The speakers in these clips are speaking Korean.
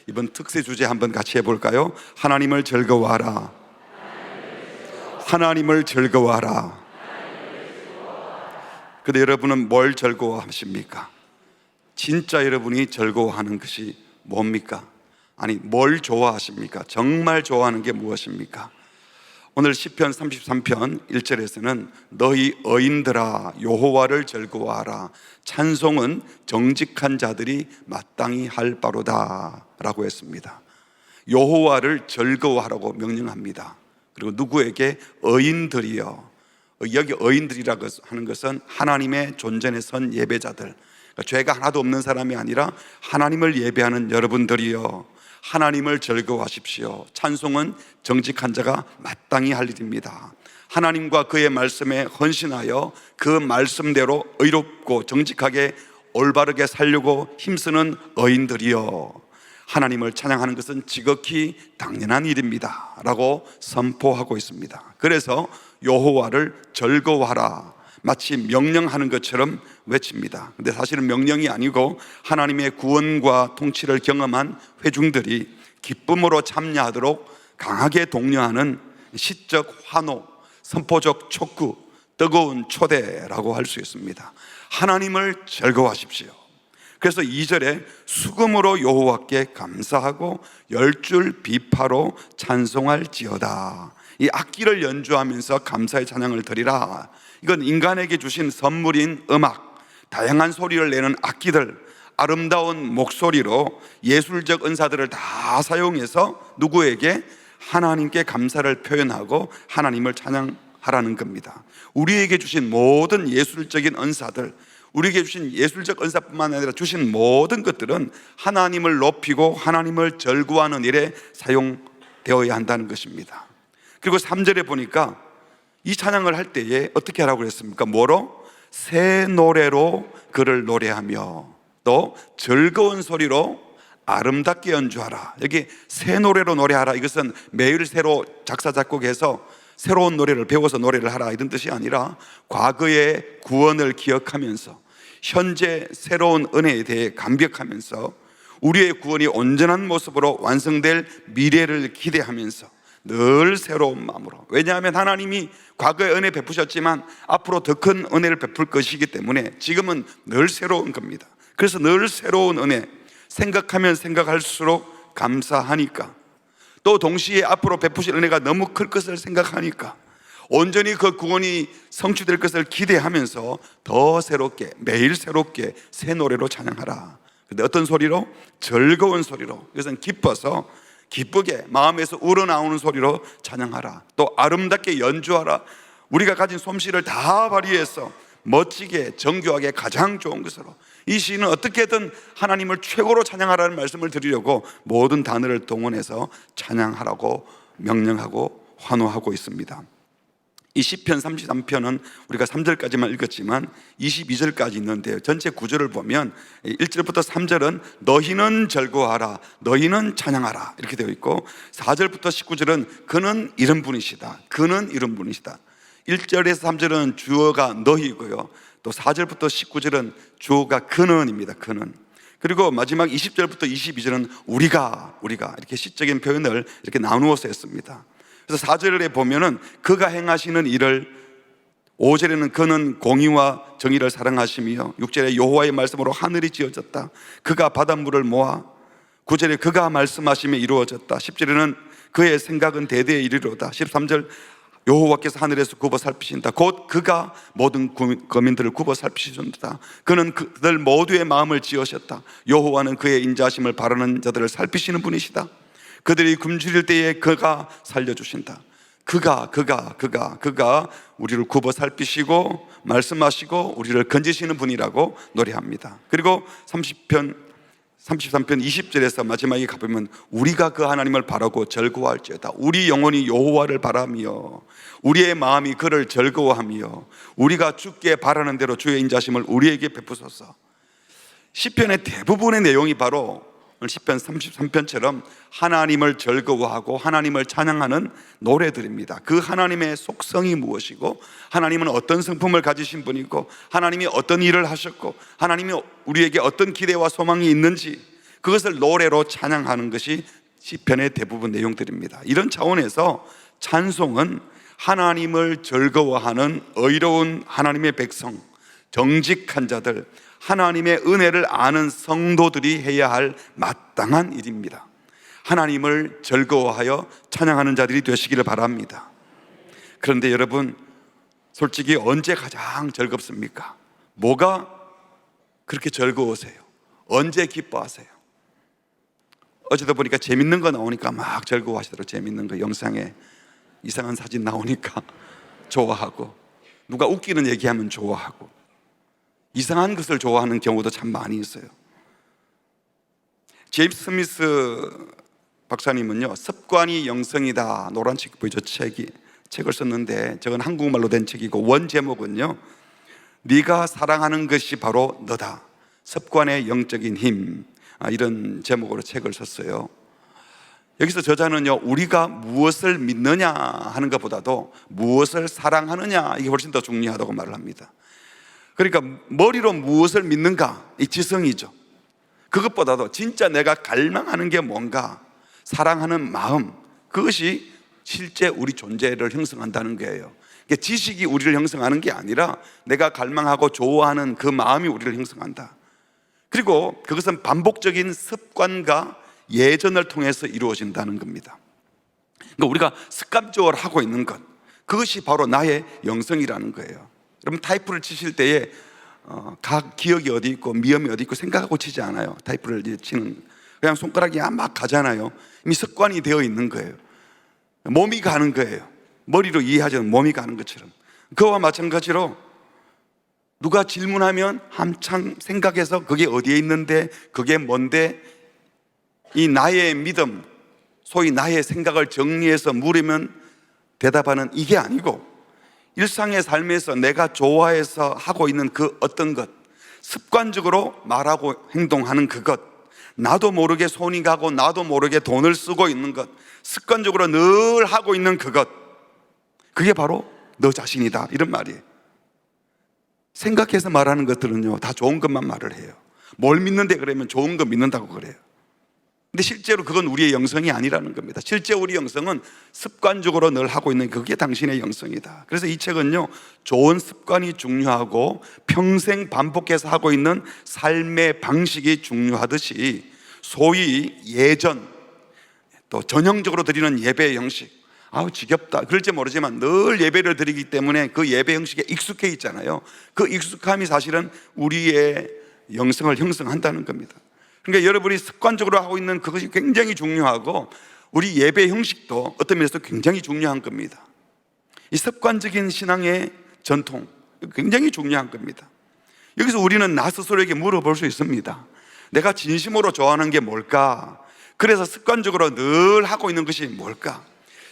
이번 특세 주제 한번 같이 해볼까요? 하나님을 즐거워하라. 하나님을 즐거워하라. 근데 여러분은 뭘 즐거워하십니까? 진짜 여러분이 즐거워하는 것이 뭡니까? 아니, 뭘 좋아하십니까? 정말 좋아하는 게 무엇입니까? 오늘 시편 33편 1절에서는 너희 의인들아 여호와를 즐거워하라. 찬송은 정직한 자들이 마땅히 할 바로다 라고 했습니다. 여호와를 즐거워하라고 명령합니다. 그리고 누구에게? 의인들이요. 여기 의인들이라고 하는 것은 하나님의 존전에 선 예배자들, 그러니까 죄가 하나도 없는 사람이 아니라 하나님을 예배하는 여러분들이요, 하나님을 즐거워하십시오. 찬송은 정직한 자가 마땅히 할 일입니다. 하나님과 그의 말씀에 헌신하여 그 말씀대로 의롭고 정직하게 올바르게 살려고 힘쓰는 의인들이요, 하나님을 찬양하는 것은 지극히 당연한 일입니다 라고 선포하고 있습니다. 그래서 여호와를 즐거워하라, 마치 명령하는 것처럼 외칩니다. 근데 사실은 명령이 아니고 하나님의 구원과 통치를 경험한 회중들이 기쁨으로 참여하도록 강하게 독려하는 시적 환호, 선포적 촉구, 뜨거운 초대라고 할 수 있습니다. 하나님을 즐거워하십시오. 그래서 2절에 수금으로 여호와께 감사하고 10줄 비파로 찬송할지어다. 이 악기를 연주하면서 감사의 찬양을 드리라. 이건 인간에게 주신 선물인 음악, 다양한 소리를 내는 악기들, 아름다운 목소리로 예술적 은사들을 다 사용해서 누구에게? 하나님께 감사를 표현하고 하나님을 찬양하라는 겁니다. 우리에게 주신 모든 예술적인 은사들, 우리에게 주신 예술적 은사뿐만 아니라 주신 모든 것들은 하나님을 높이고 하나님을 즐거워하는 일에 사용되어야 한다는 것입니다. 그리고 3절에 보니까 이 찬양을 할 때에 어떻게 하라고 그랬습니까? 뭐로? 새 노래로 그를 노래하며 또 즐거운 소리로 아름답게 연주하라. 여기 새 노래로 노래하라, 이것은 매일 새로 작사 작곡해서 새로운 노래를 배워서 노래를 하라 이런 뜻이 아니라 과거의 구원을 기억하면서 현재 새로운 은혜에 대해 감격하면서 우리의 구원이 온전한 모습으로 완성될 미래를 기대하면서 늘 새로운 마음으로, 왜냐하면 하나님이 과거에 은혜 베푸셨지만 앞으로 더 큰 은혜를 베풀 것이기 때문에 지금은 늘 새로운 겁니다. 그래서 늘 새로운 은혜, 생각하면 생각할수록 감사하니까, 또 동시에 앞으로 베푸실 은혜가 너무 클 것을 생각하니까 온전히 그 구원이 성취될 것을 기대하면서 더 새롭게, 매일 새롭게 새 노래로 찬양하라. 근데 어떤 소리로? 즐거운 소리로. 그것은 기뻐서 기쁘게 마음에서 우러나오는 소리로 찬양하라. 또 아름답게 연주하라. 우리가 가진 솜씨를 다 발휘해서 멋지게 정교하게 가장 좋은 것으로. 이 시인은 어떻게든 하나님을 최고로 찬양하라는 말씀을 드리려고 모든 단어를 동원해서 찬양하라고 명령하고 환호하고 있습니다. 이 시편 33편은 우리가 3절까지만 읽었지만 22절까지 있는데요, 전체 구절을 보면 1절부터 3절은 너희는 즐거워하라, 너희는 찬양하라 이렇게 되어 있고, 4절부터 19절은 그는 이런 분이시다, 그는 이런 분이시다. 1절에서 3절은 주어가 너희고요, 또 4절부터 19절은 주어가 그는입니다. 그는. 그리고 마지막 20절부터 22절은 우리가 이렇게 시적인 표현을 이렇게 나누어서 했습니다. 그래서 4절에 보면은 그가 행하시는 일을, 5절에는 그는 공의와 정의를 사랑하시며, 6절에 여호와의 말씀으로 하늘이 지어졌다, 그가 바닷물을 모아, 9절에 그가 말씀하시며 이루어졌다, 10절에는 그의 생각은 대대에 이르리로다, 13절 여호와께서 하늘에서 굽어 살피신다, 곧 그가 모든 거민들을 굽어 살피신다, 그는 그들 모두의 마음을 지으셨다, 여호와는 그의 인자하심을 바라는 자들을 살피시는 분이시다, 그들이 굶주릴 때에 그가 살려주신다. 그가 우리를 굽어 살피시고 말씀하시고 우리를 건지시는 분이라고 노래합니다. 그리고 33편 20절에서 마지막에 가보면 우리가 그 하나님을 바라고 즐거워할지어다. 우리 영혼이 여호와를 바라며 우리의 마음이 그를 즐거워하며 우리가 주께 바라는 대로 주의 인자심을 우리에게 베푸소서. 시편의 대부분의 내용이 바로 시편 33편처럼 하나님을 즐거워하고 하나님을 찬양하는 노래들입니다. 그 하나님의 속성이 무엇이고, 하나님은 어떤 성품을 가지신 분이고, 하나님이 어떤 일을 하셨고, 하나님이 우리에게 어떤 기대와 소망이 있는지, 그것을 노래로 찬양하는 것이 시편의 대부분 내용들입니다. 이런 차원에서 찬송은 하나님을 즐거워하는 의로운 하나님의 백성, 정직한 자들, 하나님의 은혜를 아는 성도들이 해야 할 마땅한 일입니다. 하나님을 즐거워하여 찬양하는 자들이 되시기를 바랍니다. 그런데 여러분, 솔직히 언제 가장 즐겁습니까? 뭐가 그렇게 즐거우세요? 언제 기뻐하세요? 어제도 보니까 재밌는 거 나오니까 막 즐거워하시더라고요. 재밌는 거, 영상에 이상한 사진 나오니까 좋아하고, 누가 웃기는 얘기하면 좋아하고, 이상한 것을 좋아하는 경우도 참 많이 있어요. 제임스 스미스 박사님은요, 습관이 영성이다, 노란 책 보이죠? 책을 썼는데, 저건 한국말로 된 책이고, 원 제목은요, 네가 사랑하는 것이 바로 너다, 습관의 영적인 힘, 이런 제목으로 책을 썼어요. 여기서 저자는요, 우리가 무엇을 믿느냐 하는 것보다도 무엇을 사랑하느냐, 이게 훨씬 더 중요하다고 말을 합니다. 그러니까 머리로 무엇을 믿는가, 이 지성이죠. 그것보다도 진짜 내가 갈망하는 게 뭔가, 사랑하는 마음, 그것이 실제 우리 존재를 형성한다는 거예요. 그러니까 지식이 우리를 형성하는 게 아니라 내가 갈망하고 좋아하는 그 마음이 우리를 형성한다. 그리고 그것은 반복적인 습관과 예전을 통해서 이루어진다는 겁니다. 그러니까 우리가 습관적으로 하고 있는 것, 그것이 바로 나의 영성이라는 거예요. 여러분, 타이프를 치실 때에 각 기억이 어디 있고 미음이 어디 있고 생각하고 치지 않아요. 타이프를 이제 치는, 그냥 손가락이 막 가잖아요. 이미 습관이 되어 있는 거예요. 몸이 가는 거예요. 머리로 이해하지 않으면 몸이 가는 것처럼. 그와 마찬가지로 누가 질문하면 한참 생각해서 그게 어디에 있는데, 그게 뭔데, 이 나의 믿음, 소위 나의 생각을 정리해서 물으면 대답하는 이게 아니고, 일상의 삶에서 내가 좋아해서 하고 있는 그 어떤 것, 습관적으로 말하고 행동하는 그것, 나도 모르게 손이 가고 나도 모르게 돈을 쓰고 있는 것, 습관적으로 늘 하고 있는 그것, 그게 바로 너 자신이다, 이런 말이에요. 생각해서 말하는 것들은요, 다 좋은 것만 말을 해요. 뭘 믿는데 그러면 좋은 거 믿는다고 그래요. 근데 실제로 그건 우리의 영성이 아니라는 겁니다. 실제 우리 영성은 습관적으로 늘 하고 있는 그게 당신의 영성이다. 그래서 이 책은요, 좋은 습관이 중요하고 평생 반복해서 하고 있는 삶의 방식이 중요하듯이, 소위 예전, 또 전형적으로 드리는 예배의 형식, 아우 지겹다 그럴지 모르지만 늘 예배를 드리기 때문에 그 예배 형식에 익숙해 있잖아요. 그 익숙함이 사실은 우리의 영성을 형성한다는 겁니다. 그러니까 여러분이 습관적으로 하고 있는 그것이 굉장히 중요하고, 우리 예배 형식도 어떤 면에서 굉장히 중요한 겁니다. 이 습관적인 신앙의 전통, 굉장히 중요한 겁니다. 여기서 우리는 나 스스로에게 물어볼 수 있습니다. 내가 진심으로 좋아하는 게 뭘까? 그래서 습관적으로 늘 하고 있는 것이 뭘까?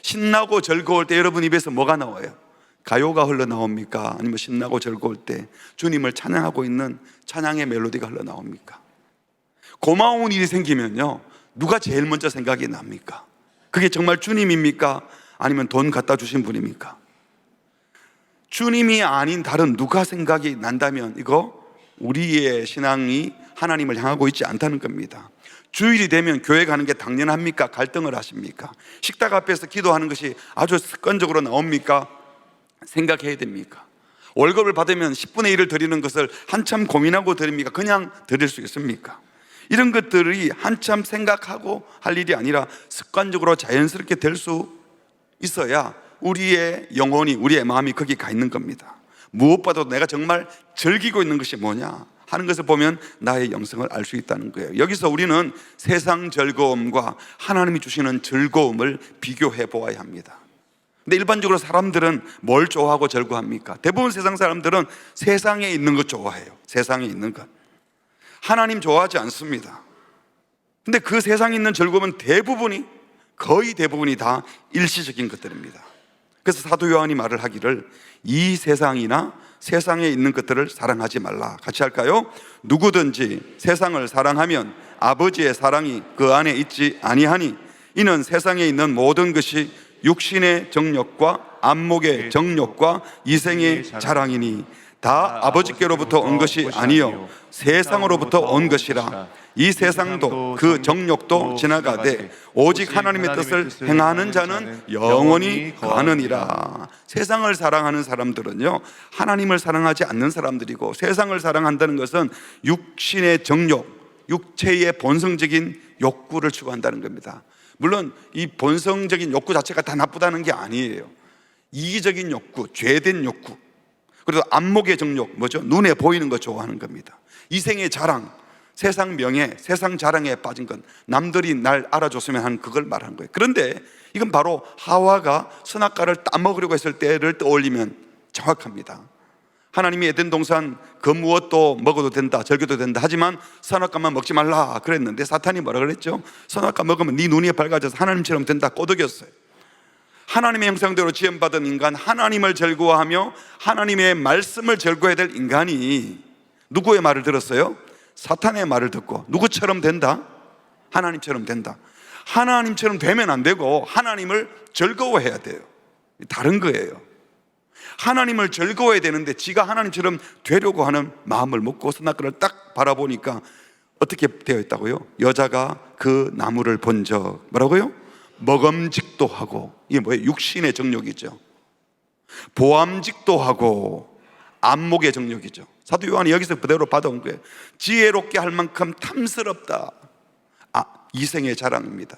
신나고 즐거울 때 여러분 입에서 뭐가 나와요? 가요가 흘러나옵니까? 아니면 신나고 즐거울 때 주님을 찬양하고 있는 찬양의 멜로디가 흘러나옵니까? 고마운 일이 생기면요, 누가 제일 먼저 생각이 납니까? 그게 정말 주님입니까? 아니면 돈 갖다 주신 분입니까? 주님이 아닌 다른 누가 생각이 난다면 이거 우리의 신앙이 하나님을 향하고 있지 않다는 겁니다. 주일이 되면 교회 가는 게 당연합니까? 갈등을 하십니까? 식탁 앞에서 기도하는 것이 아주 습관적으로 나옵니까? 생각해야 됩니까? 월급을 받으면 10분의 1을 드리는 것을 한참 고민하고 드립니까? 그냥 드릴 수 있습니까? 이런 것들이 한참 생각하고 할 일이 아니라 습관적으로 자연스럽게 될 수 있어야 우리의 영혼이, 우리의 마음이 거기 가 있는 겁니다. 무엇보다도 내가 정말 즐기고 있는 것이 뭐냐 하는 것을 보면 나의 영성을 알 수 있다는 거예요. 여기서 우리는 세상 즐거움과 하나님이 주시는 즐거움을 비교해 보아야 합니다. 근데 일반적으로 사람들은 뭘 좋아하고 즐거워합니까? 대부분 세상 사람들은 세상에 있는 것 좋아해요. 세상에 있는 것. 하나님 좋아하지 않습니다. 근데 그 세상에 있는 즐거움은 거의 대부분이 다 일시적인 것들입니다. 그래서 사도 요한이 말을 하기를, 이 세상이나 세상에 있는 것들을 사랑하지 말라. 같이 할까요? 누구든지 세상을 사랑하면 아버지의 사랑이 그 안에 있지 아니하니, 이는 세상에 있는 모든 것이 육신의 정욕과 안목의 정욕과 이생의 자랑이니 다 아버지께로부터 온 것이 아니요 세상으로부터 온 것이라. 이 세상도 그 정욕도 지나가되 오직 하나님의 뜻을 행하는 자는 영원히 가느니라. 세상을 사랑하는 사람들은요, 하나님을 사랑하지 않는 사람들이고, 세상을 사랑한다는 것은 육신의 정욕, 육체의 본성적인 욕구를 추구한다는 겁니다. 물론 이 본성적인 욕구 자체가 다 나쁘다는 게 아니에요. 이기적인 욕구, 죄된 욕구, 그리고 안목의 정욕, 뭐죠? 눈에 보이는 거 좋아하는 겁니다. 이생의 자랑, 세상 명예, 세상 자랑에 빠진 건 남들이 날 알아줬으면 하는 그걸 말하는 거예요. 그런데 이건 바로 하와가 선악과를 따먹으려고 했을 때를 떠올리면 정확합니다. 하나님이 에덴 동산 그 무엇도 먹어도 된다, 즐겨도 된다, 하지만 선악과만 먹지 말라 그랬는데 사탄이 뭐라 그랬죠? 선악과 먹으면 네 눈이 밝아져서 하나님처럼 된다 꼬드겼어요. 하나님의 형상대로 지음받은 인간, 하나님을 즐거워하며 하나님의 말씀을 즐거워해야 될 인간이 누구의 말을 들었어요? 사탄의 말을 듣고 누구처럼 된다? 하나님처럼 된다. 하나님처럼 되면 안 되고 하나님을 즐거워해야 돼요. 다른 거예요. 하나님을 즐거워해야 되는데 지가 하나님처럼 되려고 하는 마음을 먹고 선악과를 딱 바라보니까 어떻게 되어 있다고요? 여자가 그 나무를 본 적 뭐라고요? 먹음직도 하고, 이게 뭐예요? 육신의 정욕이죠. 보암직도 하고 안목의 정욕이죠. 사도 요한이 여기서 그대로 받아온 거예요. 지혜롭게 할 만큼 탐스럽다. 이생의 자랑입니다.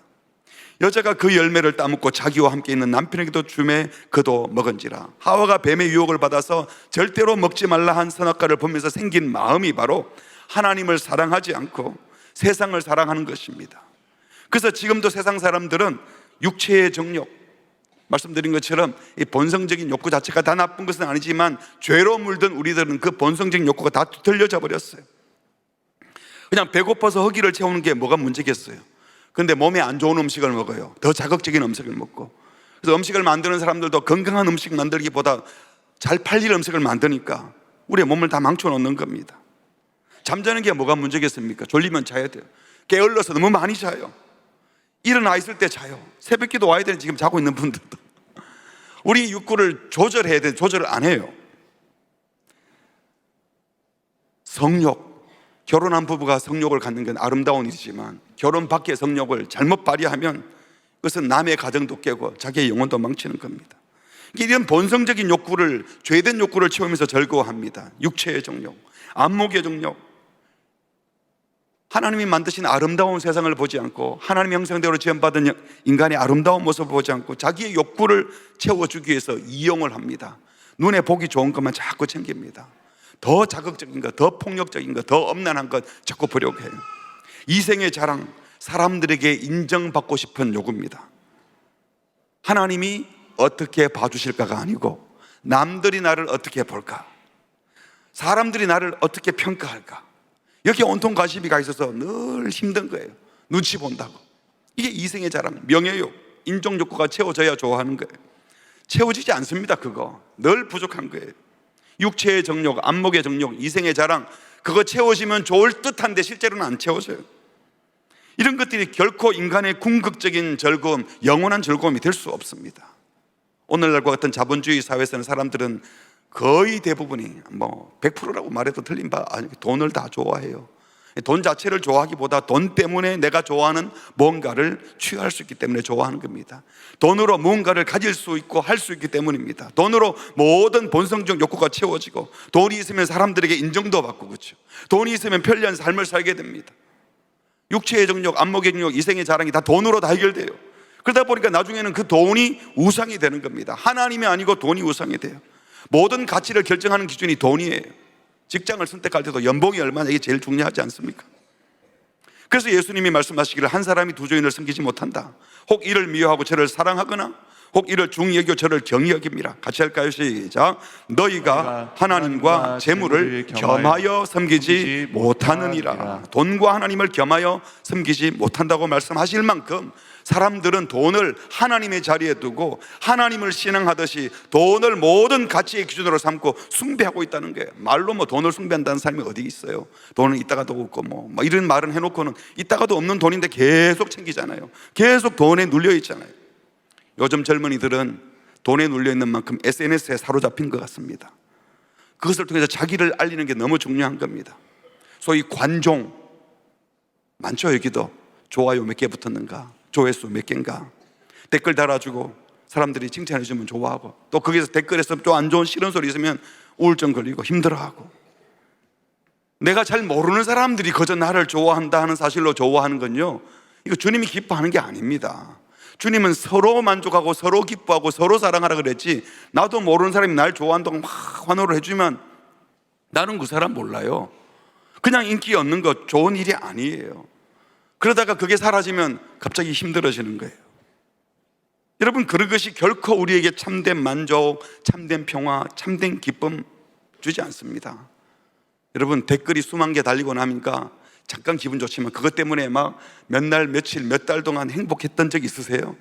여자가 그 열매를 따먹고 자기와 함께 있는 남편에게도 주매 그도 먹은지라. 하와가 뱀의 유혹을 받아서 절대로 먹지 말라 한 선악과를 보면서 생긴 마음이 바로 하나님을 사랑하지 않고 세상을 사랑하는 것입니다. 그래서 지금도 세상 사람들은 육체의 정욕, 말씀드린 것처럼 이 본성적인 욕구 자체가 다 나쁜 것은 아니지만 죄로 물든 우리들은 그 본성적인 욕구가 다 뒤틀려져 버렸어요. 그냥 배고파서 허기를 채우는 게 뭐가 문제겠어요. 근데 몸에 안 좋은 음식을 먹어요. 더 자극적인 음식을 먹고. 그래서 음식을 만드는 사람들도 건강한 음식 만들기보다 잘 팔릴 음식을 만드니까 우리의 몸을 다 망쳐놓는 겁니다. 잠자는 게 뭐가 문제겠습니까? 졸리면 자야 돼요. 게을러서 너무 많이 자요. 일어나 있을 때 자요. 새벽기도 와야 되는 지금 자고 있는 분들도. 우리 욕구를 조절해야 돼. 조절을 안 해요. 성욕, 결혼한 부부가 성욕을 갖는 건 아름다운 일이지만 결혼 밖의 성욕을 잘못 발휘하면 그것은 남의 가정도 깨고 자기의 영혼도 망치는 겁니다. 이런 본성적인 욕구를, 죄된 욕구를 채우면서 즐거워합니다. 육체의 정욕, 안목의 정욕. 하나님이 만드신 아름다운 세상을 보지 않고 하나님의 형상대로 지음받은 인간의 아름다운 모습을 보지 않고 자기의 욕구를 채워주기 위해서 이용을 합니다. 눈에 보기 좋은 것만 자꾸 챙깁니다. 더 자극적인 것, 더 폭력적인 것, 더 엄난한 것 자꾸 보려고 해요. 이생의 자랑, 사람들에게 인정받고 싶은 욕구입니다. 하나님이 어떻게 봐주실까가 아니고 남들이 나를 어떻게 볼까, 사람들이 나를 어떻게 평가할까, 여기에 온통 관심이 가 있어서 늘 힘든 거예요. 눈치 본다고. 이게 이생의 자랑, 명예욕, 인종욕구가 채워져야 좋아하는 거예요. 채워지지 않습니다. 그거 늘 부족한 거예요. 육체의 정욕, 안목의 정욕, 이생의 자랑, 그거 채워지면 좋을 듯한데 실제로는 안 채워져요. 이런 것들이 결코 인간의 궁극적인 즐거움, 영원한 즐거움이 될 수 없습니다. 오늘날과 같은 자본주의 사회에서는 사람들은 거의 대부분이 100%라고 말해도 틀린 바 아니, 돈을 다 좋아해요. 돈 자체를 좋아하기보다 돈 때문에 내가 좋아하는 뭔가를 취할 수 있기 때문에 좋아하는 겁니다. 돈으로 무언가를 가질 수 있고 할 수 있기 때문입니다. 돈으로 모든 본성적 욕구가 채워지고, 돈이 있으면 사람들에게 인정도 받고, 그렇죠? 돈이 있으면 편리한 삶을 살게 됩니다. 육체의 정욕, 안목의 정욕, 이생의 자랑이 다 돈으로 다 해결돼요. 그러다 보니까 나중에는 그 돈이 우상이 되는 겁니다. 하나님이 아니고 돈이 우상이 돼요. 모든 가치를 결정하는 기준이 돈이에요. 직장을 선택할 때도 연봉이 얼마나, 이게 제일 중요하지 않습니까? 그래서 예수님이 말씀하시기를 한 사람이 두 주인을 섬기지 못한다. 혹 이를 미워하고 저를 사랑하거나 혹 이를 중히 여겨 저를 경히 여깁니다. 같이 할까요? 시작. 너희가 하나님과 재물을 겸하여 섬기지 못하느니라. 돈과 하나님을 겸하여 섬기지 못한다고 말씀하실 만큼 사람들은 돈을 하나님의 자리에 두고 하나님을 신앙하듯이 돈을 모든 가치의 기준으로 삼고 숭배하고 있다는 거예요. 말로 돈을 숭배한다는 사람이 어디 있어요? 돈은 있다가도 없고 이런 말은 해놓고는 있다가도 없는 돈인데 계속 챙기잖아요. 계속 돈에 눌려 있잖아요. 요즘 젊은이들은 돈에 눌려 있는 만큼 SNS에 사로잡힌 것 같습니다. 그것을 통해서 자기를 알리는 게 너무 중요한 겁니다. 소위 관종 많죠. 여기도 좋아요 몇 개 붙었는가, 조회수 몇 개인가, 댓글 달아주고 사람들이 칭찬해주면 좋아하고, 또 거기서 댓글에서 또 안 좋은 싫은 소리 있으면 우울증 걸리고 힘들어하고, 내가 잘 모르는 사람들이 그저 나를 좋아한다 하는 사실로 좋아하는 건요, 이거 주님이 기뻐하는 게 아닙니다. 주님은 서로 만족하고 서로 기뻐하고 서로 사랑하라 그랬지, 나도 모르는 사람이 날 좋아한다고 막 환호를 해주면 나는 그 사람 몰라요. 그냥 인기 얻는 거 좋은 일이 아니에요. 그러다가 그게 사라지면 갑자기 힘들어지는 거예요. 여러분, 그런 것이 결코 우리에게 참된 만족, 참된 평화, 참된 기쁨 주지 않습니다. 여러분, 댓글이 수만 개 달리고 나니까 잠깐 기분 좋지만 그것 때문에 막 몇 날, 며칠, 몇 달 동안 행복했던 적 있으세요?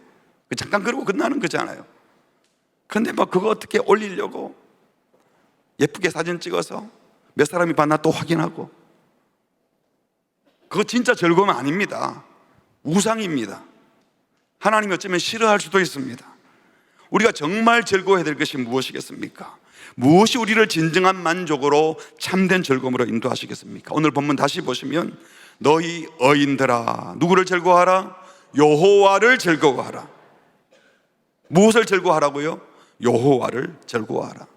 잠깐 그러고 끝나는 거잖아요. 그런데 막 그거 어떻게 올리려고 예쁘게 사진 찍어서 몇 사람이 봤나 또 확인하고, 그거 진짜 즐거움 아닙니다. 우상입니다. 하나님이 어쩌면 싫어할 수도 있습니다. 우리가 정말 즐거워해야 될 것이 무엇이겠습니까? 무엇이 우리를 진정한 만족으로 참된 즐거움으로 인도하시겠습니까? 오늘 본문 다시 보시면 너희 어인들아, 누구를 즐거워하라? 여호와를 즐거워하라. 무엇을 즐거워하라고요? 여호와를 즐거워하라.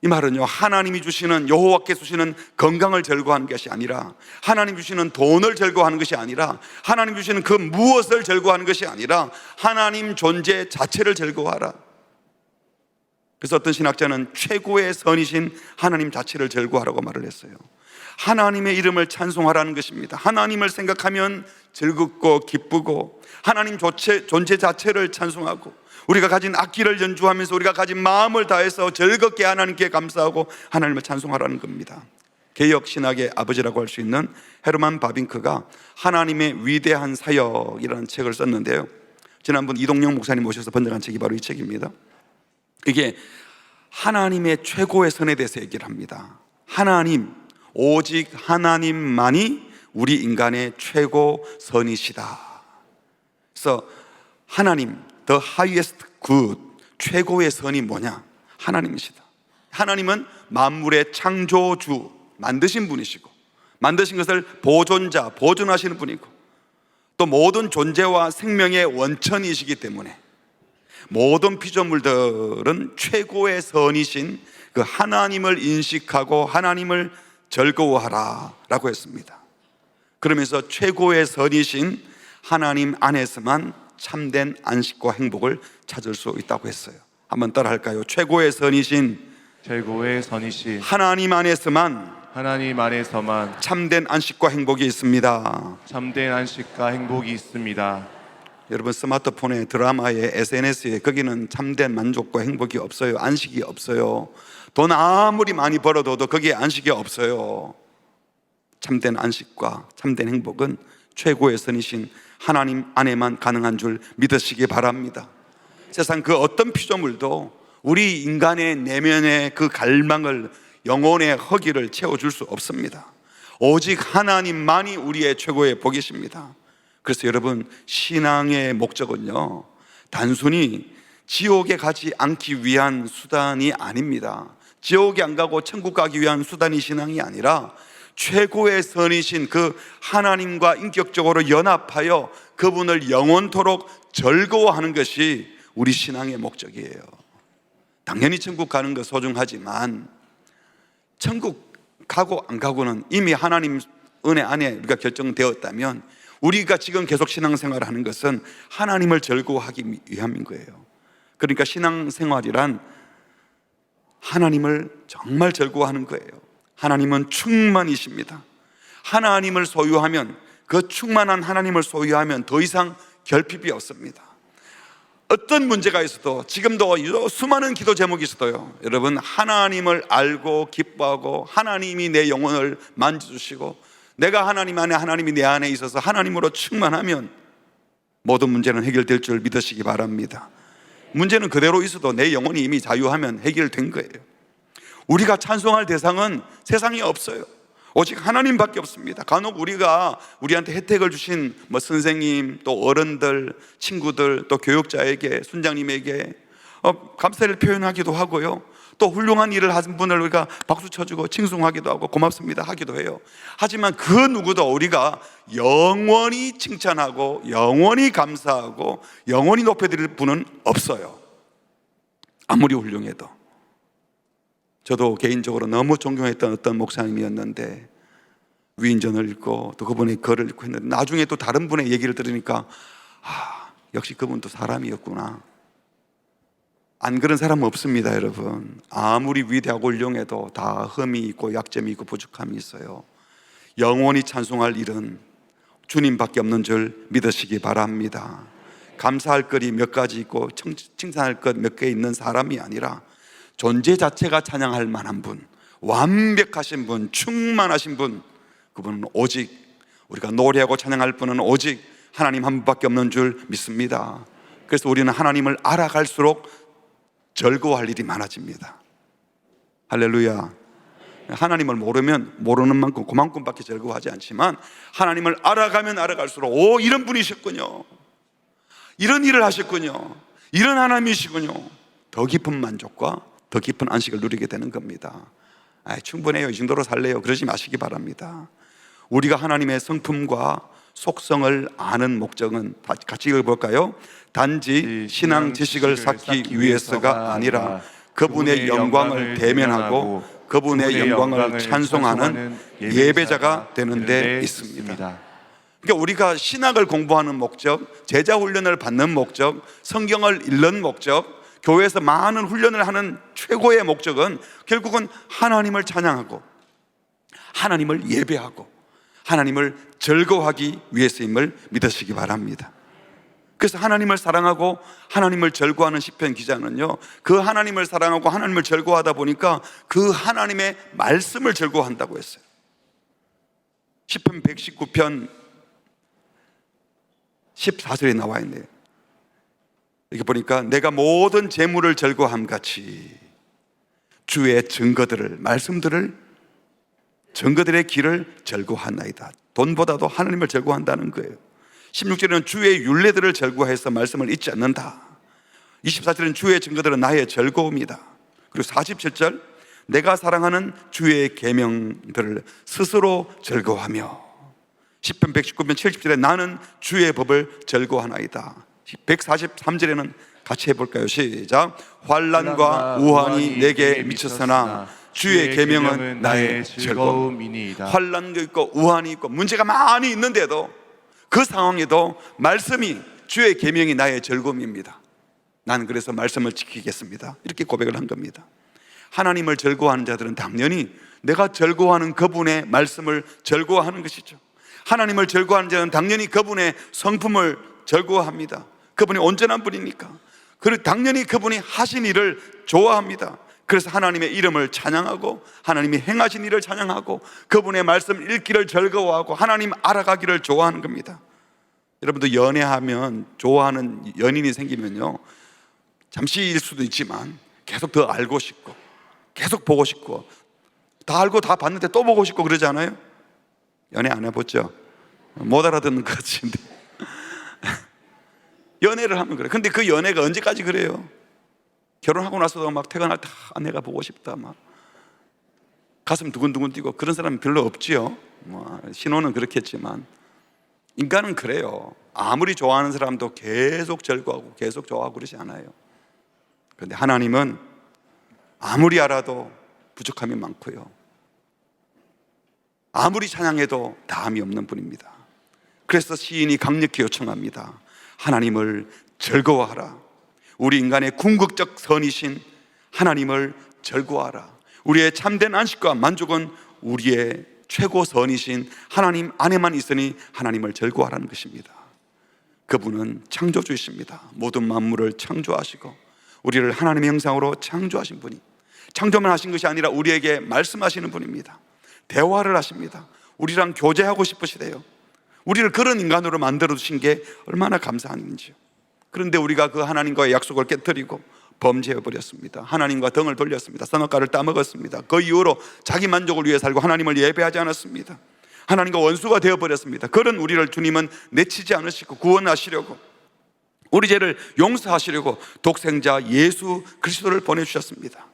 이 말은요, 하나님이 주시는, 여호와께 주시는 건강을 즐거워하는 것이 아니라, 하나님 주시는 돈을 즐거워하는 것이 아니라, 하나님 주시는 그 무엇을 즐거워하는 것이 아니라 하나님 존재 자체를 즐거워하라. 그래서 어떤 신학자는 최고의 선이신 하나님 자체를 즐거워하라고 말을 했어요. 하나님의 이름을 찬송하라는 것입니다. 하나님을 생각하면 즐겁고 기쁘고, 하나님 존재 자체를 찬송하고, 우리가 가진 악기를 연주하면서 우리가 가진 마음을 다해서 즐겁게 하나님께 감사하고 하나님을 찬송하라는 겁니다. 개혁 신학의 아버지라고 할 수 있는 헤르만 바빙크가 하나님의 위대한 사역이라는 책을 썼는데요, 지난번 이동영 목사님 모셔서 번역한 책이 바로 이 책입니다. 이게 하나님의 최고의 선에 대해서 얘기를 합니다. 하나님, 오직 하나님만이 우리 인간의 최고 선이시다. 그래서 하나님, the highest good, 최고의 선이 뭐냐? 하나님이시다. 하나님은 만물의 창조주, 만드신 분이시고, 만드신 것을 보존자, 보존하시는 분이고, 또 모든 존재와 생명의 원천이시기 때문에 모든 피조물들은 최고의 선이신 그 하나님을 인식하고 하나님을 즐거워하라 라고 했습니다. 그러면서 최고의 선이신 하나님 안에서만 참된 안식과 행복을 찾을 수 있다고 했어요. 한번 따라 할까요? 최고의 선이신 하나님 안에서만 참된 안식과 행복이 있습니다. 여러분, 스마트폰에, 드라마에, SNS에, 거기는 참된 만족과 행복이 없어요. 안식이 없어요. 돈 아무리 많이 벌어도 거기에 안식이 없어요. 참된 안식과 참된 행복은 최고의 선이신 하나님 안에만 가능한 줄 믿으시기 바랍니다. 세상 그 어떤 피조물도 우리 인간의 내면의 그 갈망을, 영혼의 허기를 채워줄 수 없습니다. 오직 하나님만이 우리의 최고의 복이십니다. 그래서 여러분, 신앙의 목적은요, 단순히 지옥에 가지 않기 위한 수단이 아닙니다. 지옥에 안 가고 천국 가기 위한 수단이 신앙이 아니라 최고의 선이신 그 하나님과 인격적으로 연합하여 그분을 영원토록 즐거워하는 것이 우리 신앙의 목적이에요. 당연히 천국 가는 거 소중하지만 천국 가고 안 가고는 이미 하나님 은혜 안에 우리가 결정되었다면, 우리가 지금 계속 신앙생활을 하는 것은 하나님을 즐거워하기 위함인 거예요. 그러니까 신앙생활이란 하나님을 정말 즐거워하는 거예요. 하나님은 충만이십니다. 하나님을 소유하면, 그 충만한 하나님을 소유하면 더 이상 결핍이 없습니다. 어떤 문제가 있어도, 지금도 수많은 기도 제목이 있어도요, 여러분, 하나님을 알고 기뻐하고 하나님이 내 영혼을 만져주시고 내가 하나님 안에, 하나님이 내 안에 있어서 하나님으로 충만하면 모든 문제는 해결될 줄 믿으시기 바랍니다. 문제는 그대로 있어도 내 영혼이 이미 자유하면 해결된 거예요. 우리가 찬송할 대상은 세상에 없어요. 오직 하나님밖에 없습니다. 간혹 우리가 우리한테 혜택을 주신 선생님, 또 어른들, 친구들, 또 교육자에게, 순장님에게 감사를 표현하기도 하고요, 또 훌륭한 일을 하신 분을 우리가 박수 쳐주고 칭송하기도 하고 고맙습니다 하기도 해요. 하지만 그 누구도 우리가 영원히 칭찬하고 영원히 감사하고 영원히 높여드릴 분은 없어요. 아무리 훌륭해도. 저도 개인적으로 너무 존경했던 어떤 목사님이었는데 위인전을 읽고 또 그분의 글을 읽고 했는데 나중에 또 다른 분의 얘기를 들으니까 역시 그분도 사람이었구나. 안 그런 사람은 없습니다, 여러분. 아무리 위대하고 훌륭해도 다 흠이 있고 약점이 있고 부족함이 있어요. 영원히 찬송할 일은 주님밖에 없는 줄 믿으시기 바랍니다. 감사할 것이 몇 가지 있고 칭찬할 것 몇 개 있는 사람이 아니라 존재 자체가 찬양할 만한 분, 완벽하신 분, 충만하신 분, 그분은 오직 우리가 노래하고 찬양할 분은 오직 하나님 한 분밖에 없는 줄 믿습니다. 그래서 우리는 하나님을 알아갈수록 즐거워할 일이 많아집니다. 할렐루야. 하나님을 모르면 모르는 만큼 그만큼밖에 즐거워하지 않지만 하나님을 알아가면 알아갈수록 오, 이런 분이셨군요, 이런 일을 하셨군요, 이런 하나님이시군요, 더 깊은 만족과 더 깊은 안식을 누리게 되는 겁니다. 충분해요, 이 정도로 살래요, 그러지 마시기 바랍니다. 우리가 하나님의 성품과 속성을 아는 목적은 같이 읽어볼까요? 단지 신앙 지식을 쌓기 위해서가 아니라 그분의 영광을 대면하고 그분의 영광을 찬송하는 예배자가 되는 데 있습니다. 그러니까 우리가 신학을 공부하는 목적, 제자 훈련을 받는 목적, 성경을 읽는 목적, 교회에서 많은 훈련을 하는 최고의 목적은 결국은 하나님을 찬양하고 하나님을 예배하고 하나님을 즐거워하기 위해서임을 믿으시기 바랍니다. 그래서 하나님을 사랑하고 하나님을 즐거워하는 시편 기자는요, 그 하나님을 사랑하고 하나님을 즐거워하다 보니까 그 하나님의 말씀을 즐거워한다고 했어요. 시편 119편 14절에 나와 있네요. 이렇게 보니까 내가 모든 재물을 즐거워함 같이 주의 증거들을, 말씀들을, 증거들의 길을 즐거워하나이다. 돈보다도 하나님을 즐거워한다는 거예요. 16절에는 주의 율례들을 즐거워해서 말씀을 잊지 않는다. 24절에는 주의 증거들은 나의 즐거움이다. 그리고 47절 내가 사랑하는 주의 계명들을 스스로 즐거워하며, 10편 119편 70절에 나는 주의 법을 즐거워하나이다. 143절에는 같이 해볼까요? 시작. 환난과 우환이 내게 미쳤으나 주의 계명은 나의 즐거움이니이다. 환난도 있고 우환이 있고 문제가 많이 있는데도 그 상황에도 말씀이, 주의 계명이 나의 즐거움입니다. 나는 그래서 말씀을 지키겠습니다. 이렇게 고백을 한 겁니다. 하나님을 즐거워하는 자들은 당연히 내가 즐거워하는 그분의 말씀을 즐거워하는 것이죠. 하나님을 즐거워하는 자는 당연히 그분의 성품을 즐거워합니다. 그분이 온전한 분이니까. 그리고 당연히 그분이 하신 일을 좋아합니다. 그래서 하나님의 이름을 찬양하고 하나님이 행하신 일을 찬양하고 그분의 말씀 읽기를 즐거워하고 하나님 알아가기를 좋아하는 겁니다. 여러분도 연애하면, 좋아하는 연인이 생기면요, 잠시일 수도 있지만 계속 더 알고 싶고 계속 보고 싶고, 다 알고 다 봤는데 또 보고 싶고 그러지 않아요? 연애 안 해봤죠? 못 알아듣는 것 같은데 연애를 하면 그래. 근데 그 연애가 언제까지 그래요? 결혼하고 나서도 막 퇴근할 때 아내가 보고 싶다, 막 가슴 두근두근 뛰고, 그런 사람은 별로 없지요. 신혼은 그렇겠지만 인간은 그래요. 아무리 좋아하는 사람도 계속 즐거워하고 계속 좋아하고 그러지 않아요. 그런데 하나님은 아무리 알아도 부족함이 많고요, 아무리 찬양해도 다함이 없는 분입니다. 그래서 시인이 강력히 요청합니다. 하나님을 즐거워하라. 우리 인간의 궁극적 선이신 하나님을 즐거워하라. 우리의 참된 안식과 만족은 우리의 최고 선이신 하나님 안에만 있으니 하나님을 즐거워하라는 것입니다. 그분은 창조주이십니다. 모든 만물을 창조하시고 우리를 하나님의 형상으로 창조하신 분이, 창조만 하신 것이 아니라 우리에게 말씀하시는 분입니다. 대화를 하십니다. 우리랑 교제하고 싶으시대요. 우리를 그런 인간으로 만들어 주신 게 얼마나 감사한 일인지요. 그런데 우리가 그 하나님과의 약속을 깨뜨리고 범죄해 버렸습니다. 하나님과 등을 돌렸습니다. 선악과를 따먹었습니다. 그 이후로 자기 만족을 위해 살고 하나님을 예배하지 않았습니다. 하나님과 원수가 되어버렸습니다. 그런 우리를 주님은 내치지 않으시고 구원하시려고, 우리 죄를 용서하시려고 독생자 예수 그리스도를 보내주셨습니다.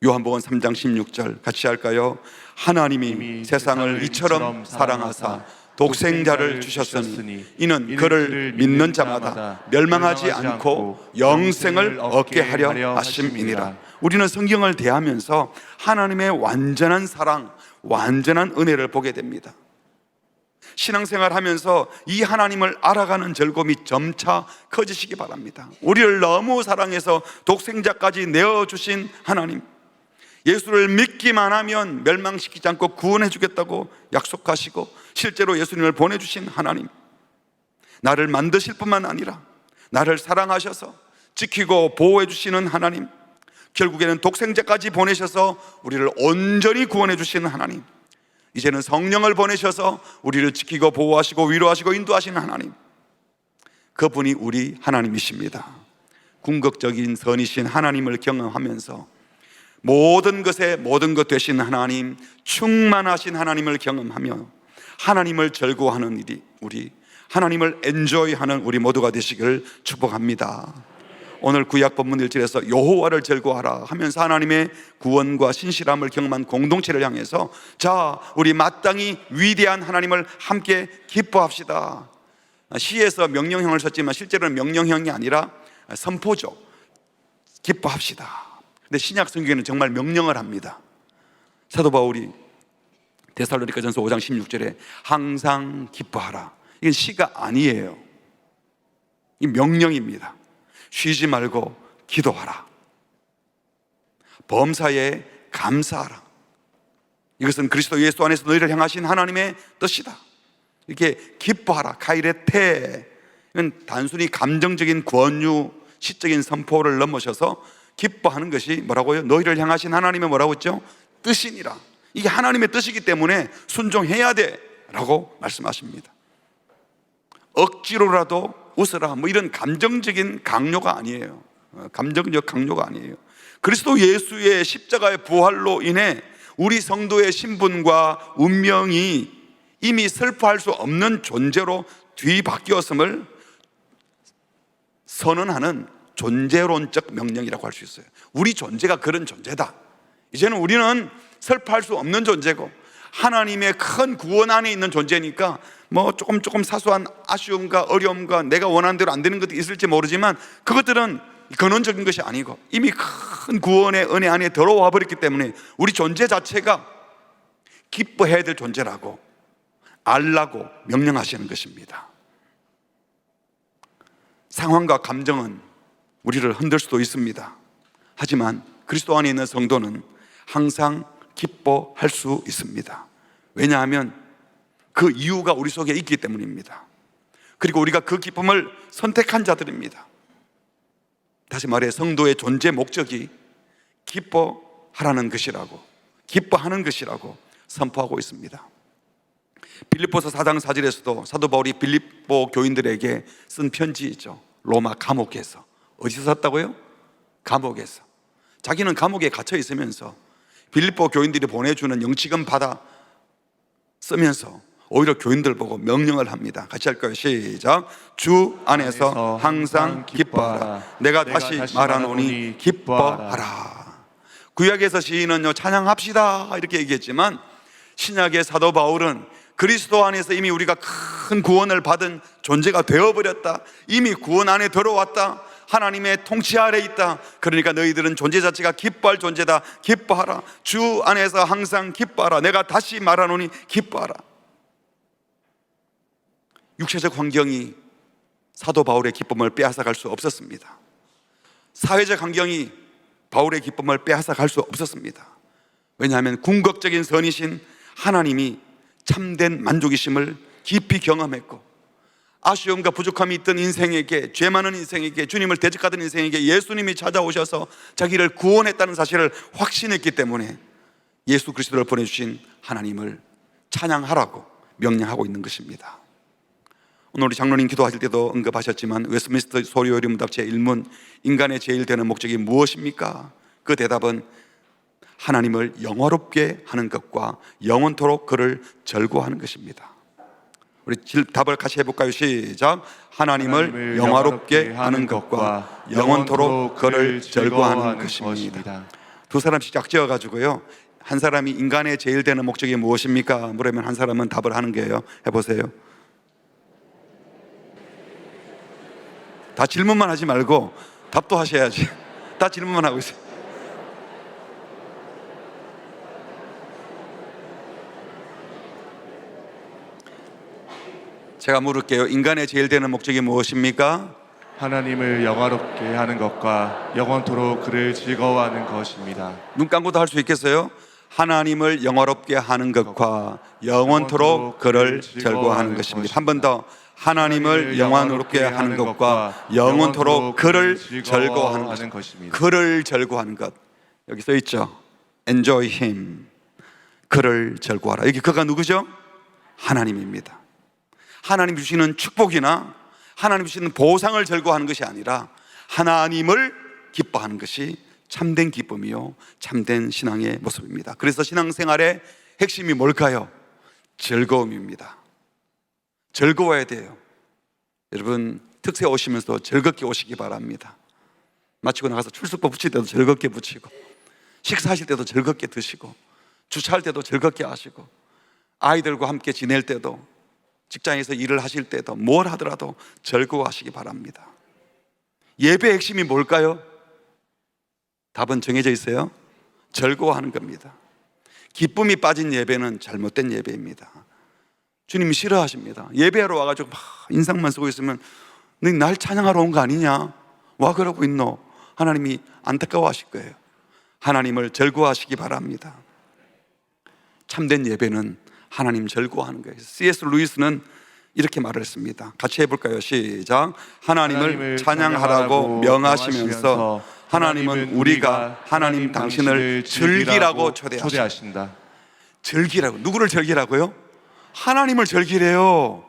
요한복음 3장 16절 같이 할까요? 하나님이 세상을 이처럼 사랑하사 독생자를 주셨으니 이는 그를 믿는 자마다 멸망하지 않고 영생을 얻게 하려 하심이니라. 우리는 성경을 대하면서 하나님의 완전한 사랑, 완전한 은혜를 보게 됩니다. 신앙생활 하면서 이 하나님을 알아가는 즐거움이 점차 커지시기 바랍니다. 우리를 너무 사랑해서 독생자까지 내어주신 하나님, 예수를 믿기만 하면 멸망시키지 않고 구원해 주겠다고 약속하시고 실제로 예수님을 보내주신 하나님, 나를 만드실 뿐만 아니라 나를 사랑하셔서 지키고 보호해 주시는 하나님, 결국에는 독생자까지 보내셔서 우리를 온전히 구원해 주시는 하나님, 이제는 성령을 보내셔서 우리를 지키고 보호하시고 위로하시고 인도하시는 하나님, 그분이 우리 하나님이십니다. 궁극적인 선이신 하나님을 경험하면서 모든 것에 모든 것 되신 하나님, 충만하신 하나님을 경험하며 하나님을 즐거워하는 일이 우리 하나님을 엔조이하는 우리 모두가 되시기를 축복합니다. 오늘 구약 본문 1절에서 여호와를 즐거워하라 하면서 하나님의 구원과 신실함을 경험한 공동체를 향해서 자, 우리 마땅히 위대한 하나님을 함께 기뻐합시다. 시에서 명령형을 썼지만 실제로는 명령형이 아니라 선포죠. 기뻐합시다. 근데 신약 성경에는 정말 명령을 합니다. 사도 바울이 데살로니가전서 5장 16절에 항상 기뻐하라, 이건 시가 아니에요. 이 명령입니다. 쉬지 말고 기도하라, 범사에 감사하라. 이것은 그리스도 예수 안에서 너희를 향하신 하나님의 뜻이다. 이렇게 기뻐하라, 카이레테, 이건 단순히 감정적인 권유, 시적인 선포를 넘어서서 기뻐하는 것이 뭐라고요? 너희를 향하신 하나님의 뭐라고 했죠? 뜻이니라. 이게 하나님의 뜻이기 때문에 순종해야 돼 라고 말씀하십니다. 억지로라도 웃어라, 뭐 이런 감정적인 강요가 아니에요. 감정적 강요가 아니에요. 그리스도 예수의 십자가의 부활로 인해 우리 성도의 신분과 운명이 이미 슬퍼할 수 없는 존재로 뒤바뀌었음을 선언하는 존재론적 명령이라고 할 수 있어요. 우리 존재가 그런 존재다. 이제는 우리는 슬퍼할 수 없는 존재고 하나님의 큰 구원 안에 있는 존재니까 뭐 조금 사소한 아쉬움과 어려움과 내가 원하는 대로 안 되는 것도 있을지 모르지만 그것들은 근원적인 것이 아니고 이미 큰 구원의 은혜 안에 들어와 버렸기 때문에 우리 존재 자체가 기뻐해야 될 존재라고 알라고 명령하시는 것입니다. 상황과 감정은 우리를 흔들 수도 있습니다. 하지만 그리스도 안에 있는 성도는 항상 기뻐할 수 있습니다. 왜냐하면 그 이유가 우리 속에 있기 때문입니다. 그리고 우리가 그 기쁨을 선택한 자들입니다. 다시 말해 성도의 존재 목적이 기뻐하라는 것이라고, 기뻐하는 것이라고 선포하고 있습니다. 빌립보서 4장 4절에서도 사도 바울이 빌립보 교인들에게 쓴 편지이죠. 로마 감옥에서. 어디서 썼다고요? 감옥에서. 자기는 감옥에 갇혀 있으면서 빌립보 교인들이 보내주는 영치금 받아 쓰면서 오히려 교인들 보고 명령을 합니다. 같이 할까요? 시작. 주 안에서 항상 기뻐하라. 내가 다시 말하노니 기뻐하라. 구약에서 시인은요, 찬양합시다 이렇게 얘기했지만 신약의 사도 바울은 그리스도 안에서 이미 우리가 큰 구원을 받은 존재가 되어버렸다. 이미 구원 안에 들어왔다. 하나님의 통치 아래 있다. 그러니까 너희들은 존재 자체가 기뻐할 존재다. 기뻐하라. 주 안에서 항상 기뻐하라. 내가 다시 말하노니 기뻐하라. 육체적 환경이 사도 바울의 기쁨을 빼앗아갈 수 없었습니다. 사회적 환경이 바울의 기쁨을 빼앗아갈 수 없었습니다. 왜냐하면 궁극적인 선이신 하나님이 참된 만족이심을 깊이 경험했고 아쉬움과 부족함이 있던 인생에게, 죄 많은 인생에게, 주님을 대적하던 인생에게 예수님이 찾아오셔서 자기를 구원했다는 사실을 확신했기 때문에 예수 그리스도를 보내주신 하나님을 찬양하라고 명령하고 있는 것입니다. 오늘 우리 장로님 기도하실 때도 언급하셨지만 웨스트민스터 소리요리문답 제1문 인간의 제일 되는 목적이 무엇입니까? 그 대답은 하나님을 영화롭게 하는 것과 영원토록 그를 즐거워하는 것입니다. 우리 답을 같이 해볼까요? 시작. 하나님을 영화롭게 하는 것과 영원토록 그를 즐거워하는 것입니다. 두 사람씩 짝지어 가지고요, 한 사람이 인간의 제일 되는 목적이 무엇입니까? 물으면 한 사람은 답을 하는 거예요. 해보세요. 다 질문만 하지 말고 답도 하셔야지. 다 질문만 하고 있어요. 제가 물을게요. 인간의 제일 되는 목적이 무엇입니까? 하나님을 영화롭게 하는 것과 영원토록 그를 즐거워하는 것입니다. 눈 감고도 할 수 있겠어요? 하나님을 영화롭게 하는 것과 영원토록 그를 즐거워하는 것입니다. 한 번 더. 하나님을 영화롭게 하는 것과 영원토록 그를 즐거워하는 것입니다. 그를 즐거워하는 것. 여기 써 있죠. Enjoy him. 그를 즐거워하라. 여기 그가 누구죠? 하나님입니다. 하나님 주시는 축복이나 하나님 주시는 보상을 즐거워하는 것이 아니라 하나님을 기뻐하는 것이 참된 기쁨이요, 참된 신앙의 모습입니다. 그래서 신앙생활의 핵심이 뭘까요? 즐거움입니다. 즐거워야 돼요. 여러분, 특세 오시면서 즐겁게 오시기 바랍니다. 마치고 나가서 출석부 붙일 때도 즐겁게 붙이고, 식사하실 때도 즐겁게 드시고, 주차할 때도 즐겁게 하시고, 아이들과 함께 지낼 때도, 직장에서 일을 하실 때도, 뭘 하더라도 즐거워하시기 바랍니다. 예배의 핵심이 뭘까요? 답은 정해져 있어요. 즐거워하는 겁니다. 기쁨이 빠진 예배는 잘못된 예배입니다. 주님이 싫어하십니다. 예배하러 와가지고 막 인상만 쓰고 있으면 너 날 찬양하러 온 거 아니냐? 와 그러고 있노? 하나님이 안타까워하실 거예요. 하나님을 즐거워하시기 바랍니다. 참된 예배는 하나님 즐거워하는 거예요. C.S. 루이스는 이렇게 말을 했습니다. 같이 해볼까요? 시작. 하나님을 찬양하라고 명하시면서 하나님은 우리가 하나님 당신을 즐기라고 초대하신다. 즐기라고. 누구를 즐기라고요? 하나님을 즐기래요.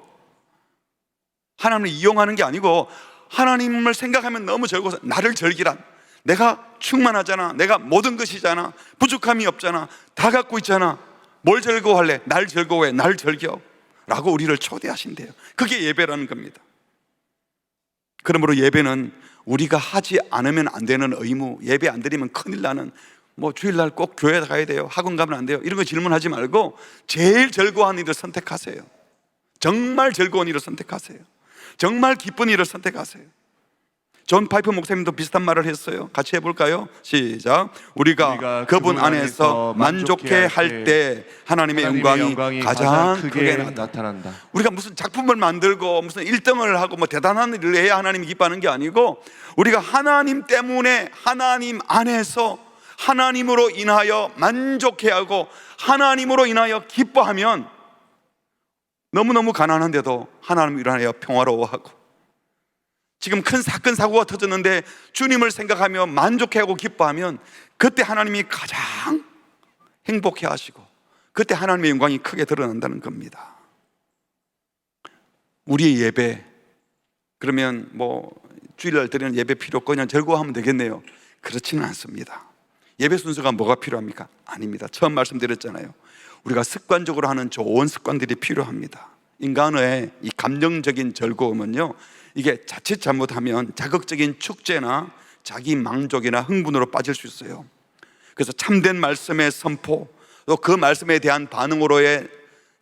하나님을 이용하는 게 아니고 하나님을 생각하면 너무 즐거워서 나를 즐기란. 내가 충만하잖아. 내가 모든 것이잖아. 부족함이 없잖아. 다 갖고 있잖아. 뭘 즐거워할래? 날 즐거워해. 날 즐겨 라고 우리를 초대하신대요. 그게 예배라는 겁니다. 그러므로 예배는 우리가 하지 않으면 안 되는 의무, 예배 안 드리면 큰일 나는, 뭐 주일날 꼭 교회 가야 돼요, 학원 가면 안 돼요, 이런 거 질문하지 말고 제일 즐거운 일을 선택하세요. 정말 즐거운 일을 선택하세요. 정말 기쁜 일을 선택하세요. 존 파이퍼 목사님도 비슷한 말을 했어요. 같이 해볼까요? 시작. 우리가 그분 안에서 만족해 할 때 하나님의 영광이 가장 크게 나타난다. 우리가 무슨 작품을 만들고 무슨 1등을 하고 뭐 대단한 일을 해야 하나님이 기뻐하는 게 아니고, 우리가 하나님 때문에 하나님 안에서 하나님으로 인하여 만족해하고 하나님으로 인하여 기뻐하면 너무너무 가난한데도 하나님을 인하여 평화로워하고, 지금 큰 사건 사고가 터졌는데 주님을 생각하며 만족해하고 기뻐하면 그때 하나님이 가장 행복해 하시고 그때 하나님의 영광이 크게 드러난다는 겁니다. 우리의 예배, 그러면 뭐 주일날 드리는 예배 필요 없고 그냥 즐거워하면 되겠네요. 그렇지는 않습니다. 예배 순서가 뭐가 필요합니까? 아닙니다. 처음 말씀드렸잖아요. 우리가 습관적으로 하는 좋은 습관들이 필요합니다. 인간의 이 감정적인 즐거움은요, 이게 자칫 잘못하면 자극적인 축제나 자기 만족이나 흥분으로 빠질 수 있어요. 그래서 참된 말씀의 선포, 또 그 말씀에 대한 반응으로의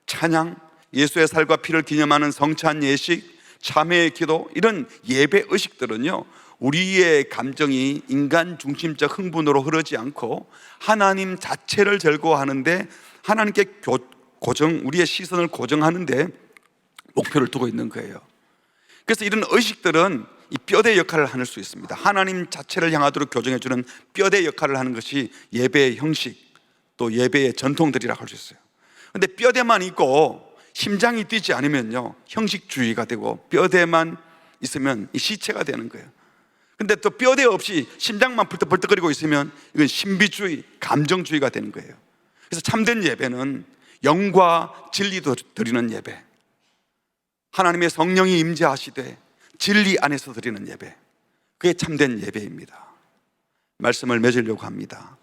찬양, 예수의 살과 피를 기념하는 성찬 예식, 참회의 기도, 이런 예배 의식들은요, 우리의 감정이 인간 중심적 흥분으로 흐르지 않고 하나님 자체를 즐거워하는데, 하나님께 우리의 시선을 고정하는데 목표를 두고 있는 거예요. 그래서 이런 의식들은 이 뼈대 역할을 할 수 있습니다. 하나님 자체를 향하도록 교정해주는 뼈대 역할을 하는 것이 예배의 형식, 또 예배의 전통들이라고 할 수 있어요. 그런데 뼈대만 있고 심장이 뛰지 않으면요, 형식주의가 되고, 뼈대만 있으면 이 시체가 되는 거예요. 근데 또 뼈대 없이 심장만 벌떡벌떡거리고 있으면 이건 신비주의, 감정주의가 되는 거예요. 그래서 참된 예배는 영과 진리도 드리는 예배, 하나님의 성령이 임재하시되 진리 안에서 드리는 예배, 그게 참된 예배입니다. 말씀을 맺으려고 합니다.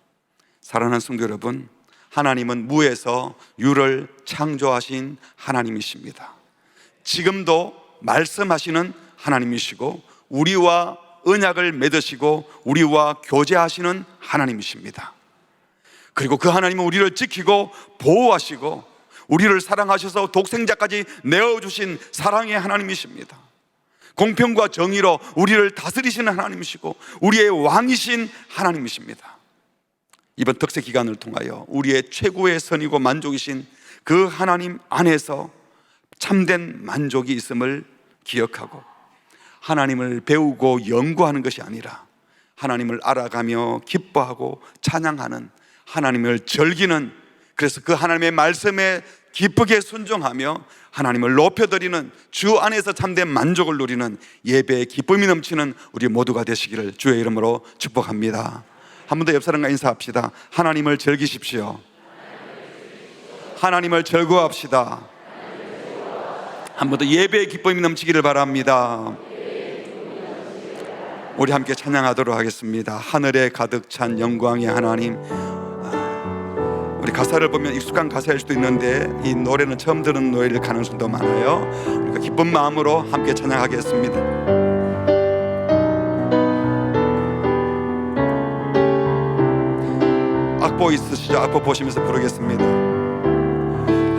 사랑하는 성도 여러분, 하나님은 무에서 유를 창조하신 하나님이십니다. 지금도 말씀하시는 하나님이시고 우리와 언약을 맺으시고 우리와 교제하시는 하나님이십니다. 그리고 그 하나님은 우리를 지키고 보호하시고 우리를 사랑하셔서 독생자까지 내어주신 사랑의 하나님이십니다. 공평과 정의로 우리를 다스리시는 하나님이시고 우리의 왕이신 하나님이십니다. 이번 덕세 기간을 통하여 우리의 최고의 선이고 만족이신 그 하나님 안에서 참된 만족이 있음을 기억하고 하나님을 배우고 연구하는 것이 아니라 하나님을 알아가며 기뻐하고 찬양하는, 하나님을 즐기는, 그래서 그 하나님의 말씀에 기쁘게 순종하며 하나님을 높여드리는, 주 안에서 참된 만족을 누리는 예배의 기쁨이 넘치는 우리 모두가 되시기를 주의 이름으로 축복합니다. 한 번 더 옆 사람과 인사합시다. 하나님을 즐기십시오. 하나님을 즐거워합시다. 한 번 더 예배의 기쁨이 넘치기를 바랍니다. 우리 함께 찬양하도록 하겠습니다. 하늘에 가득 찬 영광의 하나님. 우리 가사를 보면 익숙한 가사일 수도 있는데 이 노래는 처음 듣는 노래일 가능성도 많아요. 우리가 기쁜 마음으로 함께 찬양하겠습니다. 악보 있으시죠? 악보 보시면서 부르겠습니다.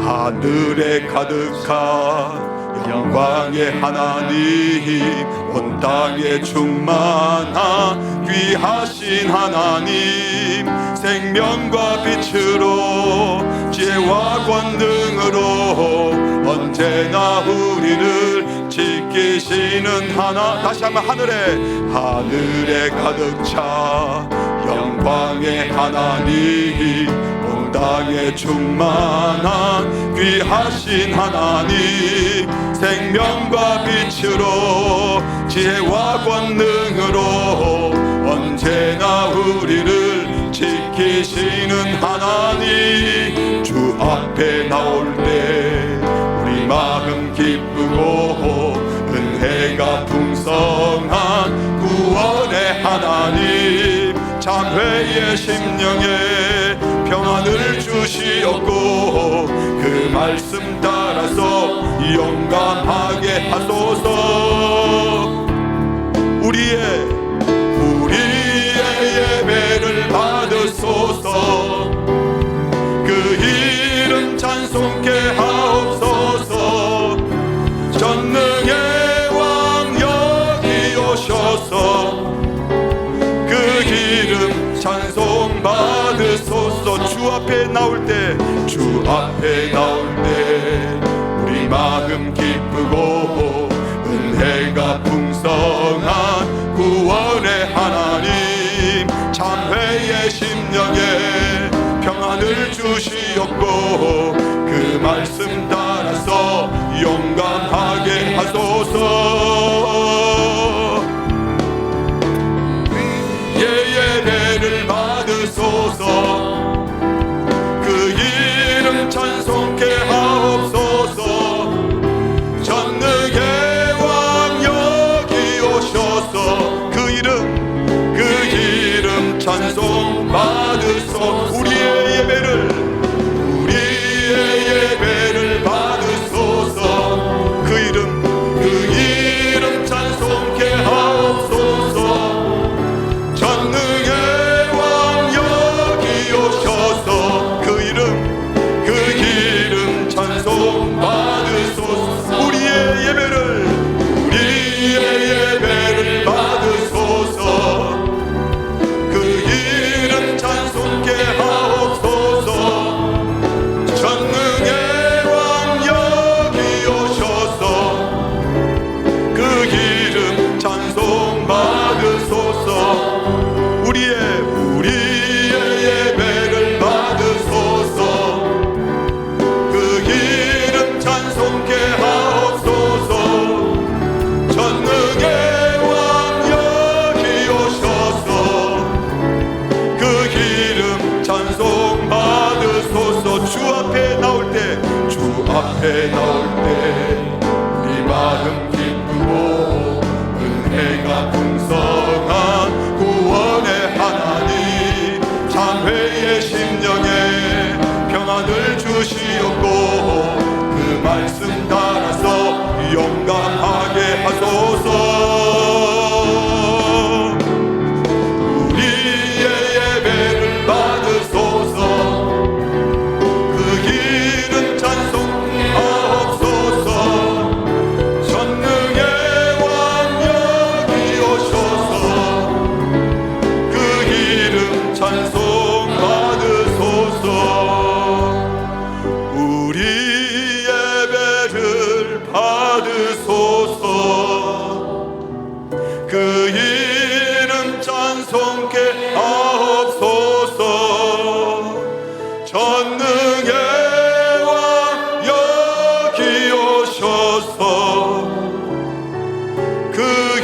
하늘에 가득한 영광의 하나님, 온 땅에 충만한 귀하신 하나님, 생명과 빛으로 지혜와 권능으로 언제나 우리를 지키시는 하나. 다시 한번 하늘에 가득 차 영광의 하나님, 온 땅에 충만한 귀하신 하나님, 생명과 빛으로 지혜와 권능으로 언제나 우리를 지키시는 하나님. 주 앞에 나올 때 우리 마음 기쁘고 은혜가 풍성한 구원의 하나님, 참회의 심령에 평안을 주시었고 그 말씀 따라서 용감하게 하소서. 우리의 예배를 받으소서. 그 이름 찬송케 하옵소서. 전능의 왕 여기 오셔서 그 이름 찬송 받으소서. 주 앞에 나올 때 우리 마음 기쁘고 은혜가 풍성한 구원의 하나님, 참회의 심령에 평안을 주시었고 그 말씀 따라서 용감하게 하소서. 예배를 받으소서. 그 이름 찬송케 하옵소서. 전능의 왕 여기 오셔서 그 이름 찬송 받으소서. 우리의 예배를 받으소서. 그 이름 찬송케 하옵소서. 전능의 왕 여기 오셔서 그 이름 찬송 받으소서. 우리의 예배를 받으소서. 그 이름 찬송케 하옵소서. 전능의 왕 여기 오셔서 그 이름 찬송 받으소서. 우리의 예배를 받으소서. 그 이름 찬송케 하옵소서. 전능의 왕 여기 오셔서 그 이름 찬송 받으소서. 주 앞에 나올 때 우리 마음 기쁘고 은혜가 풍성한 구원의 하나님, 참회의 심령에 평안을 주시었고 그 말씀 따라서 용감하게 하소서. 우리의 예배를 받으소서.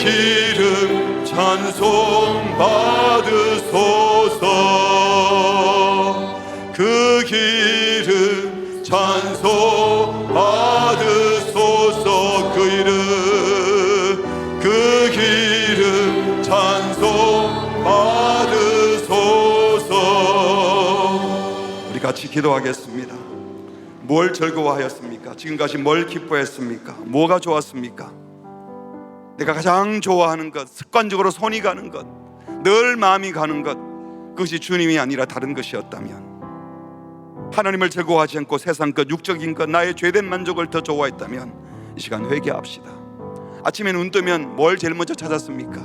기름 찬송 받으소서. 그 기름 찬송 받으소서. 그 기름 찬송 받으소서. 우리 같이 기도하겠습니다. 뭘 즐거워하였습니까? 지금까지 뭘 기뻐했습니까? 뭐가 좋았습니까? 내가 가장 좋아하는 것, 습관적으로 손이 가는 것, 늘 마음이 가는 것, 그것이 주님이 아니라 다른 것이었다면, 하나님을 즐거워하지 않고 세상 것, 육적인 것, 나의 죄된 만족을 더 좋아했다면 이 시간 회개합시다. 아침에 눈 뜨면 뭘 제일 먼저 찾았습니까?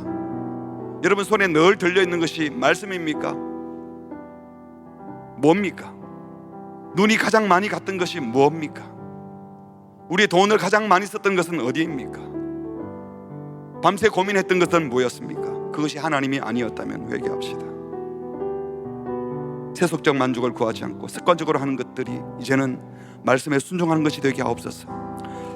여러분 손에 늘 들려있는 것이 말씀입니까? 뭡니까? 눈이 가장 많이 갔던 것이 뭡니까? 우리의 돈을 가장 많이 썼던 것은 어디입니까? 밤새 고민했던 것은 뭐였습니까? 그것이 하나님이 아니었다면 회개합시다. 세속적 만족을 구하지 않고 습관적으로 하는 것들이 이제는 말씀에 순종하는 것이 되게 하옵소서.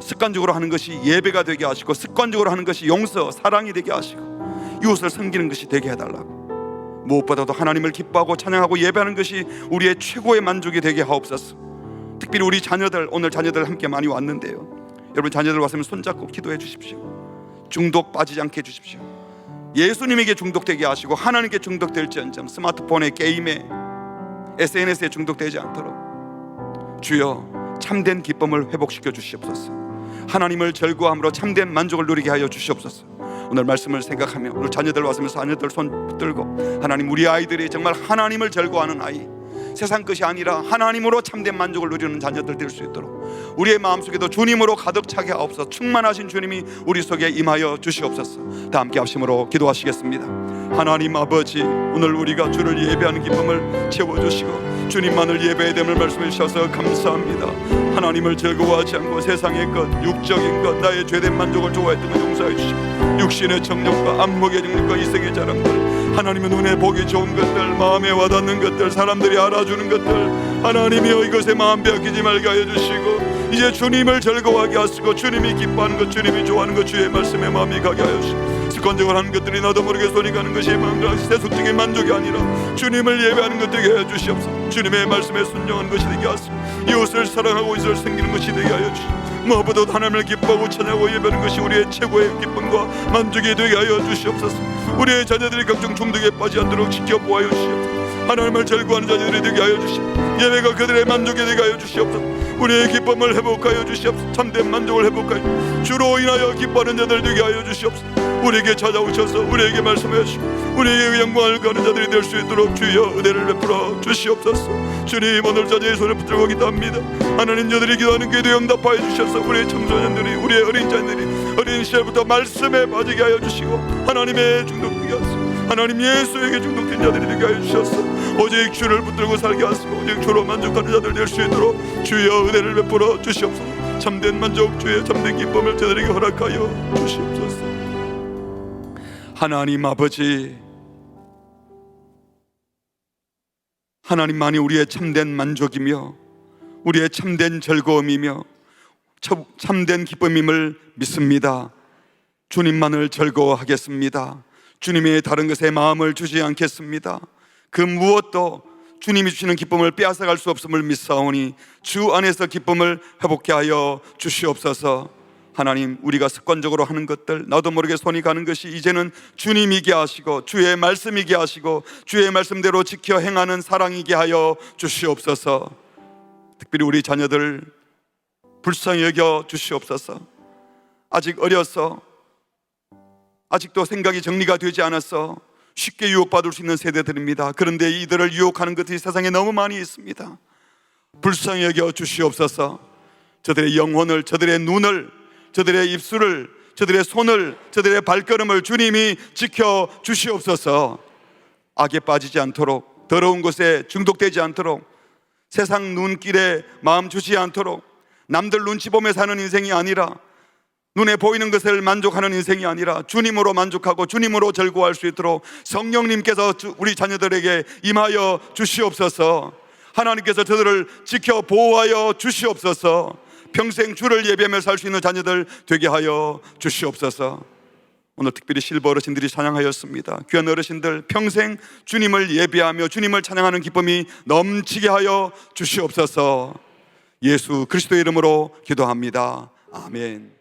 습관적으로 하는 것이 예배가 되게 하시고, 습관적으로 하는 것이 용서, 사랑이 되게 하시고, 이웃을 섬기는 것이 되게 해달라고. 무엇보다도 하나님을 기뻐하고 찬양하고 예배하는 것이 우리의 최고의 만족이 되게 하옵소서. 특별히 우리 자녀들, 오늘 자녀들 함께 많이 왔는데요, 여러분 자녀들 왔으면 손잡고 기도해 주십시오. 중독 빠지지 않게 해주십시오. 예수님에게 중독되게 하시고 하나님께 중독될지언정 스마트폰에, 게임에, SNS에 중독되지 않도록 주여 참된 기쁨을 회복시켜 주시옵소서. 하나님을 즐거워함으로 참된 만족을 누리게 하여 주시옵소서. 오늘 말씀을 생각하며 오늘 자녀들 왔으면 자녀들 손 붙들고, 하나님 우리 아이들이 정말 하나님을 즐거워하는 아이, 세상 것이 아니라 하나님으로 참된 만족을 누리는 자녀들 될 수 있도록 우리의 마음속에도 주님으로 가득 차게 하옵소서. 충만하신 주님이 우리 속에 임하여 주시옵소서. 다 함께 합심으로 기도하시겠습니다. 하나님 아버지, 오늘 우리가 주를 예배하는 기쁨을 채워주시고 주님만을 예배해야 됨을 말씀해 주셔서 감사합니다. 하나님을 즐거워하지 않고 세상의 것, 육적인 것, 나의 죄된 만족을 좋아했던 것 용서해 주시고, 육신의 정욕과 안목의 정욕과 이성의 자랑들, 하나님의 눈에 보기 좋은 것들, 마음에 와닿는 것들, 사람들이 알아주는 것들, 하나님이여 이것에 마음 빼앗기지 말게 하여 주시고, 이제 주님을 즐거워하게 하시고 주님이 기뻐하는 것, 주님이 좋아하는 것, 주의 말씀에 마음이 가게 하여 주시고, 습관적으로 하는 것들이 나도 모르게 손이 가는 것이 마음과 세속적인 만족이 아니라 주님을 예배하는 것 되게 하여 주시옵소서. 주님의 말씀에 순종하는 것이 되게 하시고, 이웃을 사랑하고 이웃을 섬기는 것이 되게 하여 주시고, 무엇보다도 하나님을 기뻐하고 찬양하고 예배하는 것이 우리의 최고의 기쁨과 만족이 되게 하여 주시옵소서. 우리의 자녀들이 각종 중독에 빠지지 않도록 지켜보아여 주시옵소서. 하나님을 즐거워하는 자녀들이 되게 하여 주시옵소서. 예배가 그들의 만족이 되게 하여 주시옵소서. 우리의 기쁨을 회복하여 주시옵소서. 참된 만족을 회복하여 주로 인하여 기뻐하는 자들 되게 하여 주시옵소서. 우리에게 찾아오셔서 우리에게 말씀해 주시고 우리에게 영광을 가는 자들이 될 수 있도록 주여 은혜를 베풀어 주시옵소서. 주님, 오늘 자녀의 손을 붙들고 기도합니다. 하나님, 저들이 기도하는 기도 응답하여 주셔서 우리의 청소년들이, 우리의 어린 자녀들이 어린 시절부터 말씀에 빠지게 하여 주시고 하나님의 중독되게 하시고 하나님 예수에게 중독된 자들이 되게 하여 주셔서 오직 주를 붙들고 살게 하시고 오직 주로 만족하는 자들 될 수 있도록 주여 은혜를 베풀어 주시옵소서. 참된 만족, 주의 참된 기쁨을 저들에게 허락하여 주시옵소서. 하나님 아버지, 하나님만이 우리의 참된 만족이며 우리의 참된 즐거움이며 참된 기쁨임을 믿습니다. 주님만을 즐거워하겠습니다. 주님의 다른 것에 마음을 주지 않겠습니다. 그 무엇도 주님이 주시는 기쁨을 빼앗아갈 수 없음을 믿사오니 주 안에서 기쁨을 회복케 하여 주시옵소서. 하나님, 우리가 습관적으로 하는 것들, 나도 모르게 손이 가는 것이 이제는 주님이게 하시고 주의 말씀이게 하시고 주의 말씀대로 지켜 행하는 사랑이게 하여 주시옵소서. 특별히 우리 자녀들 불쌍히 여겨 주시옵소서. 아직 어려서, 아직도 생각이 정리가 되지 않아서 쉽게 유혹받을 수 있는 세대들입니다. 그런데 이들을 유혹하는 것이 세상에 너무 많이 있습니다. 불쌍히 여겨 주시옵소서. 저들의 영혼을, 저들의 눈을, 저들의 입술을, 저들의 손을, 저들의 발걸음을 주님이 지켜 주시옵소서. 악에 빠지지 않도록, 더러운 것에 중독되지 않도록, 세상 눈길에 마음 주지 않도록, 남들 눈치 보며 사는 인생이 아니라, 눈에 보이는 것을 만족하는 인생이 아니라 주님으로 만족하고 주님으로 즐거워할 수 있도록 성령님께서 우리 자녀들에게 임하여 주시옵소서. 하나님께서 저들을 지켜 보호하여 주시옵소서. 평생 주를 예배하며 살 수 있는 자녀들 되게 하여 주시옵소서. 오늘 특별히 실버 어르신들이 찬양하였습니다. 귀한 어르신들, 평생 주님을 예배하며 주님을 찬양하는 기쁨이 넘치게 하여 주시옵소서. 예수 그리스도의 이름으로 기도합니다. 아멘.